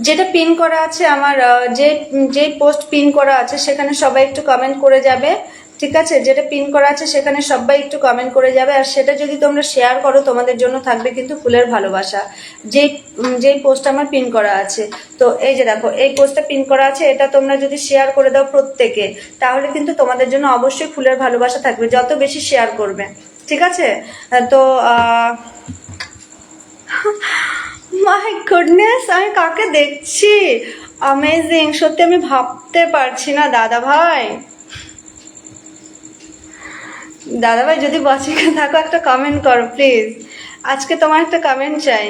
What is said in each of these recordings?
যেটা পিন করা আছে আমার যে পোস্ট পিন করা আছে সেখানে সবাই একটু কমেন্ট করে যাবে, ঠিক আছে? যেটা পিন করা আছে সেখানে সবাই একটু কমেন্ট করে যাবে, আর সেটা যদি তোমরা শেয়ার করো তোমাদের জন্য থাকবে কিন্তু ফুলের ভালোবাসা। যেই পোস্ট আমার পিন করা আছে, তো এই যে দেখো এই পোস্টটা পিন করা আছে, এটা তোমরা যদি শেয়ার করে দাও প্রত্যেকে, তাহলে কিন্তু তোমাদের জন্য অবশ্যই ফুলের ভালোবাসা থাকবে, যত বেশি শেয়ার করবে, ঠিক আছে? তো মাই গুডনেস, আমি কাকে দেখছি! অ্যামেজিং, সত্যি আমি ভাবতে পারছি না। দাদা ভাই, দাদা ভাই যদি বসে থাকো একটা কমেন্ট করো প্লিজ, আজকে তোমার একটা কমেন্ট চাই।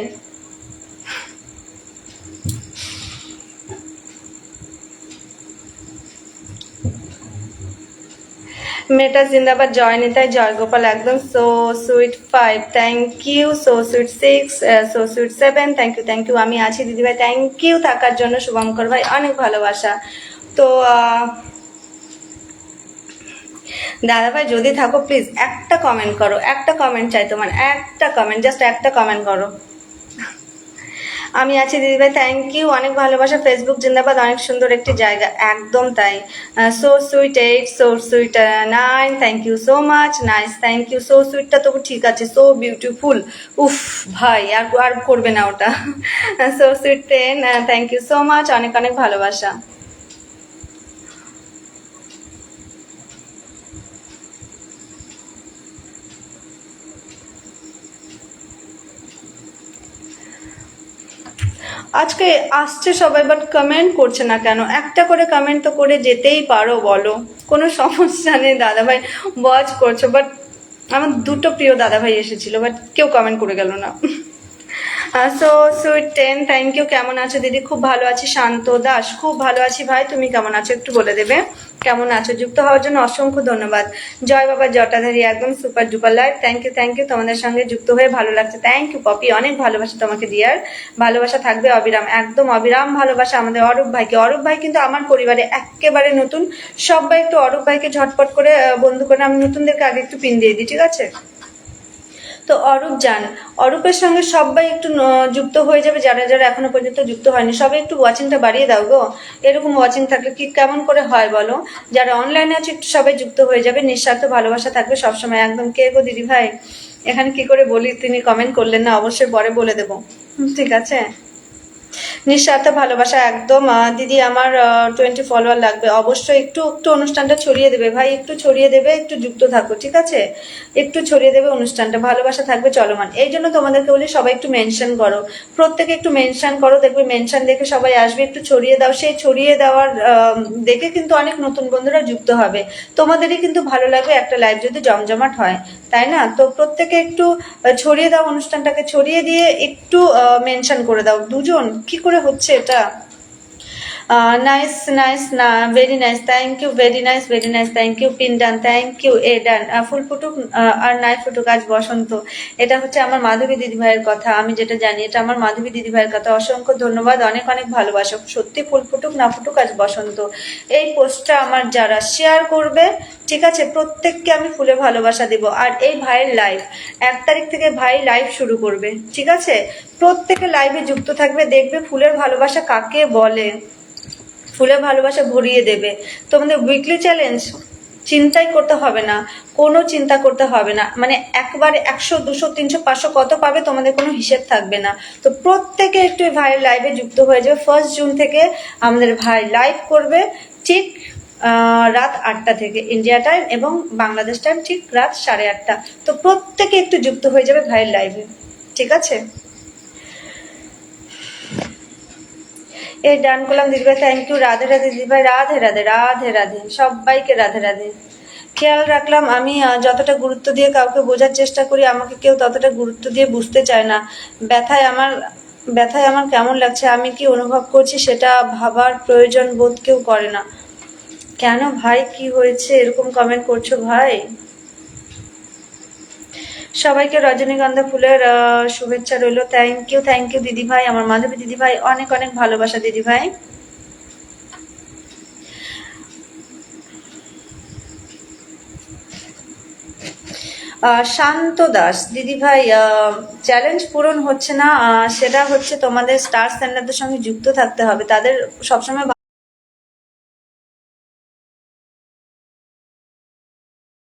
মেটা জিন্দাবাদ, জয় নিতাই, জয় গোপাল, একদম so sweet 5, thank you. So sweet 6, so sweet 7, thank you. আমি আছি দিদিভাই, থ্যাংক ইউ থাকার জন্য। শুভঙ্কর ভাই, অনেক ভালোবাসা। তো দাদা ভাই যদি থাকো প্লিজ একটা কমেন্ট করো, একটা কমেন্ট চাই তোমার, একটা কমেন্ট, জাস্ট একটা কমেন্ট করো। আমি আছি দিদিভাই, থ্যাংক ইউ, অনেক ভালোবাসা। ফেসবুক জিন্দাবাদ, অনেক সুন্দর একটি জায়গা, একদম তাই। So sweet 8, so sweet 9, thank you so much, nice, thank you. So সুইটটা তবু ঠিক আছে, সো বিউটিফুল, উফ ভাই আর আর করবে না ওটা। So sweet 10, thank you so much, অনেক অনেক ভালোবাসা। আজকে আসছে সবাই, বাট কমেন্ট করছে না কেন? একটা করে কমেন্ট তো করে যেতেই পারো, বলো, কোনো সমস্যা নেই। দাদা ভাই ওয়াচ করছো, বাট আমার দুটো প্রিয় দাদা ভাই এসেছিল, বাট কেউ কমেন্ট করে গেল না। So sweet 10, thank you. কেমন আছো দিদি? খুব ভালো আছি। শান্ত দাস, খুব ভালো আছি ভাই, তুমি কেমন আছো একটু বলে দেবে কেমন আছো? যুক্ত হওয়ার জন্য অসংখ্য ধন্যবাদ। জয় বাবা জটাধারী, একদম super duper live, thank you. তোমাদের সঙ্গে যুক্ত হয়ে ভালো লাগছে, থ্যাংক ইউ পপি, অনেক ভালোবাসা তোমাকে ডিয়ার। ভালোবাসা থাকবে অবিরাম, একদম অবিরাম ভালোবাসা আমাদের অরূপ ভাইকে। অরূপ ভাই কিন্তু আমার পরিবারে একেবারে নতুন, সবাই একটু অরূপ ভাইকে ঝটপট করে বন্ধু করে, আমি নতুনদেরকে আগে একটু পিন দিয়ে দিই, ঠিক আছে? তো অরূপ যান, অরূপের সঙ্গে সবাই একটু যুক্ত হয়ে যাবে, যারা যারা এখনো পর্যন্ত যুক্ত হয়নি, সবাই একটু ওয়াচিংটা বাড়িয়ে দাও গো। এরকম ওয়াচিং থাকলে কি কেমন করে হয় বলো? যারা অনলাইনে আছে একটু সবাই যুক্ত হয়ে যাবে, নিঃস্বার্থ ভালোবাসা থাকবে সবসময়, একদম। কে গো দিদি ভাই? এখানে কি করে বলি, তিনি কমেন্ট করলেন না, অবশ্যই পরে বলে দেবো, ঠিক আছে? নিঃস্বার্থ ভালোবাসা, একদম। দিদি আমার 20 ফলোয়ার লাগবে, অবশ্যই একটু একটু অনুষ্ঠানটা ছড়িয়ে দেবে ভাই, একটু ছড়িয়ে দেবে, একটু যুক্ত থাকো, ঠিক আছে? একটু ছড়িয়ে দেবে অনুষ্ঠানটা, ভালোবাসা থাকবে চলমান। এই জন্য তোমাদেরকে বলি সবাই একটু মেনশন করো, প্রত্যেকে একটু মেনশন করো, দেখবে মেনশন দেখে সবাই আসবে, একটু ছড়িয়ে দাও। সেই ছড়িয়ে দেওয়ার দেখে কিন্তু অনেক নতুন বন্ধুরা যুক্ত হবে, তোমাদেরই কিন্তু ভালো লাগবে একটা লাইভ যদি জমজমাট হয়, তাই না? তো প্রত্যেকে একটু ছড়িয়ে দাও অনুষ্ঠানটাকে, ছড়িয়ে দিয়ে একটু মেনশন করে দাও। দুজন কি করে হচ্ছে এটা? নাইস নাইস, না very nice, thank you, very nice, thank you. Pin done, thank you. এ ডান, ফুল ফুটুক আর নাই ফুটুক আজ বসন্ত, এটা হচ্ছে আমার মাধবী দিদিভাইয়ের কথা, আমি যেটা জানি এটা আমার মাধবী দিদিভাইয়ের কথা। অসংখ্য ধন্যবাদ, অনেক অনেক ভালোবাসা। সত্যি ফুল ফুটুক না ফুটুক আজ বসন্ত, এই পোস্টটা আমার যারা শেয়ার করবে, ঠিক আছে, প্রত্যেককে আমি ফুলে ভালোবাসা দেব। আর এই ভাইয়ের লাইভ 1 তারিখ থেকে ভাই লাইভ শুরু করবে, ঠিক আছে? প্রত্যেকে লাইভে যুক্ত থাকবে, দেখবে ফুলের ভালোবাসা কাকে বলে, ফুলের ভালোবাসা ভরিয়ে দেবে। তোমাদের উইকলি চ্যালেঞ্জ চিন্তাই করতে হবে না, কোনো চিন্তা করতে হবে না, মানে একবারে 100 200 300 500 কত পাবে তোমাদের কোনো হিসেব থাকবে না। তো প্রত্যেকে একটু ভাইয়ের লাইভে যুক্ত হয়ে যাবে। 1 জুন থেকে আমাদের ভাই লাইভ করবে, ঠিক রাত 8টা থেকে ইন্ডিয়া টাইম, এবং বাংলাদেশ টাইম ঠিক রাত 8:30। তো প্রত্যেকে একটু যুক্ত হয়ে যাবে ভাইয়ের লাইভে, ঠিক আছে? এই ডান করলাম দিদিভাই, থ্যাংক ইউ। রাধে রাধে দিদিভাই, রাধে রাধে, রাধে রাধে, সবাইকে রাধে রাধে। খেয়াল রাখলাম আমি যতটা গুরুত্ব দিয়ে কাউকে বোঝার চেষ্টা করি, আমাকে কেউ ততটা গুরুত্ব দিয়ে বুঝতে চায় না। ব্যথায় আমার ব্যথায় আমার কেমন লাগছে, আমি কি অনুভব করছি সেটা ভাবার প্রয়োজন বোধ কেউ করে না। কেন ভাই, কি হয়েছে এরকম কমেন্ট করছো ভাই? সবাইকে রজনীগন্ধা ফুলের শুভেচ্ছা রইল, থ্যাংক ইউ দিদি ভাই, আমার মাধবী দিদি ভাই, অনেক অনেক ভালোবাসা দিদি ভাই। শান্ত দাস দিদি ভাই, চ্যালেঞ্জ পূরণ হচ্ছে না, সেটা হচ্ছে তোমাদের স্টার সেন্ডারদের সঙ্গে যুক্ত থাকতে হবে, তাদের সবসময়